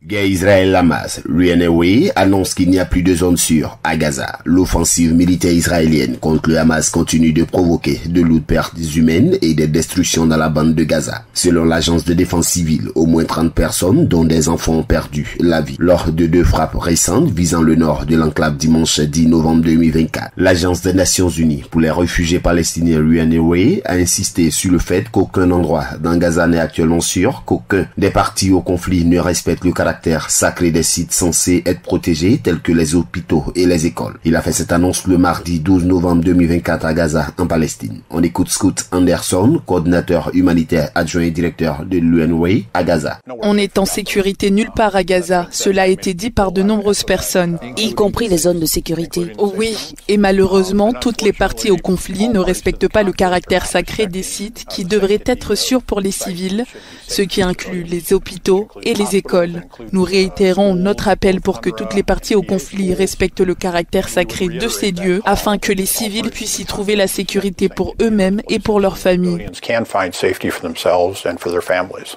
Guerre Israël-Hamas, l'UNRWA annonce qu'il n'y a plus de zone sûre à Gaza. L'offensive militaire israélienne contre le Hamas continue de provoquer de lourdes pertes humaines et des destructions dans la bande de Gaza. Selon l'agence de défense civile, au moins 30 personnes, dont des enfants, ont perdu la vie lors de 2 frappes récentes visant le nord de l'enclave dimanche 10 novembre 2024. L'agence des Nations Unies pour les réfugiés palestiniens, l'UNRWA, a insisté sur le fait qu'aucun endroit dans Gaza n'est actuellement sûr, qu'aucun des parties au conflit ne respecte le caractère sacré des sites censés être protégés tels que les hôpitaux et les écoles. Il a fait cette annonce le mardi 12 novembre 2024 à Gaza, en Palestine. On écoute Scott Anderson, coordinateur humanitaire adjoint et directeur de l'UNRWA à Gaza. On est en sécurité nulle part à Gaza. Cela a été dit par de nombreuses personnes. Y compris les zones de sécurité. Oui, et malheureusement, toutes les parties au conflit ne respectent pas le caractère sacré des sites qui devraient être sûrs pour les civils, ce qui inclut les hôpitaux et les écoles. Nous réitérons notre appel pour que toutes les parties au conflit respectent le caractère sacré de ces lieux afin que les civils puissent y trouver la sécurité pour eux-mêmes et pour leurs familles.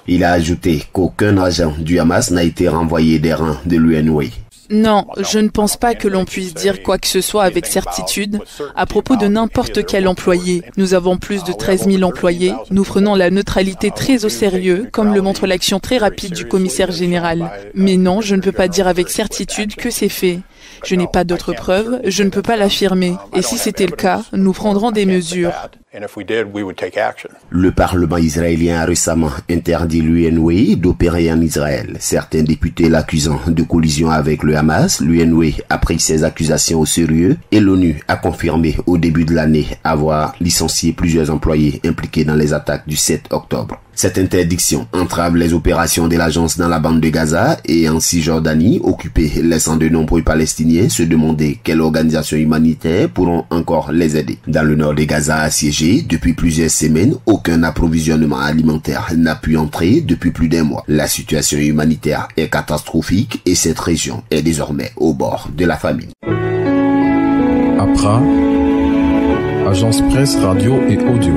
Il a ajouté qu'aucun agent du Hamas n'a été renvoyé des rangs de l'UNRWA. Non, je ne pense pas que l'on puisse dire quoi que ce soit avec certitude à propos de n'importe quel employé. Nous avons plus de 13 000 employés. Nous prenons la neutralité très au sérieux, comme le montre l'action très rapide du commissaire général. Mais non, je ne peux pas dire avec certitude que c'est fait. Je n'ai pas d'autres preuves, je ne peux pas l'affirmer. Et si c'était le cas, nous prendrons des mesures. Le Parlement israélien a récemment interdit l'UNRWA d'opérer en Israël. Certains députés l'accusant de collusion avec le Hamas. L'UNRWA a pris ces accusations au sérieux et l'ONU a confirmé au début de l'année avoir licencié plusieurs employés impliqués dans les attaques du 7 octobre. Cette interdiction entrave les opérations de l'agence dans la bande de Gaza et en Cisjordanie, occupée, laissant de nombreux Palestiniens se demander quelles organisations humanitaires pourront encore les aider. Dans le nord de Gaza assiégé, depuis plusieurs semaines, aucun approvisionnement alimentaire n'a pu entrer depuis plus d'1 mois. La situation humanitaire est catastrophique et cette région est désormais au bord de la famine. APRA, Agence Presse Radio et Audio.